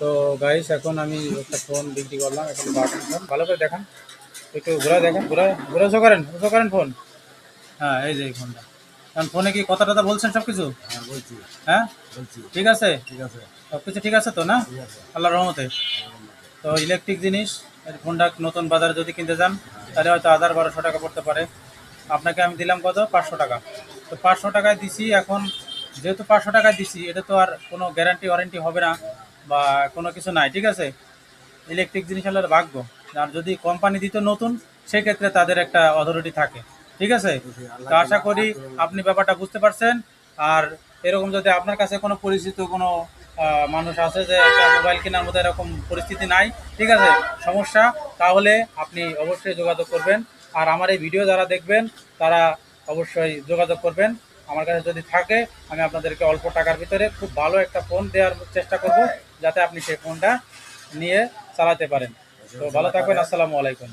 তো গাইস এখন আমি একটা ফোন বিক্রি করলাম, এখন বাটন ফোন ভালো করে দেখান, একটু ঘোরা দেখেন, ঘোরা ঘোরা উঁচু করেন ফোন। হ্যাঁ এই যে এই ফোনটা। কারণ ফোনে কি কথা টথা বলছেন সব কিছু? হ্যাঁ বলছি। হ্যাঁ বলছি। ঠিক আছে, ঠিক আছে। সব কিছু ঠিক আছে তো না? ঠিক আছে। আল্লাহর রহমতে। তো ইলেকট্রিক জিনিস, এই ফোনটা নতুন বাজারে যদি কিনতে যান তাহলে হয়তো 1000-1200 টাকা পড়তে পারে। আপনাকে আমি দিলাম কত, 500 টাকা। তো 500 টাকায় দিছি। এখন যেহেতু 500 টাকায় দিছি, এটা তো আর কোনো গ্যারান্টি ওয়ারেন্টি হবে না বা কোনো কিছু নাই, ঠিক আছে? ইলেকট্রিক জিনিস হলে ভাগ্য। আর যদি কোম্পানি দিত নতুন, সেক্ষেত্রে তাদের একটা অথরিটি থাকে, ঠিক আছে? তো আশা করি আপনি ব্যাপারটা বুঝতে পারছেন। আর এরকম যদি আপনার কাছে কোনো পরিচিত কোনো মানুষ আছে যে একটা মোবাইল কেনার মতো এরকম পরিস্থিতি নাই, ঠিক আছে, সমস্যা, তাহলে আপনি অবশ্যই যোগাযোগ করবেন। আর আমার এই ভিডিও যারা দেখবেন তারা অবশ্যই যোগাযোগ করবেন। আমার কাছে যদি থাকে, আমি আপনাদেরকে অল্প টাকার ভিতরে খুব ভালো একটা ফোন দেওয়ার চেষ্টা করব, যাতে আপনি সেই ফোনটা নিয়ে চালাতে পারেন। তো ভালো থাকবেন। আসসালামু আলাইকুম।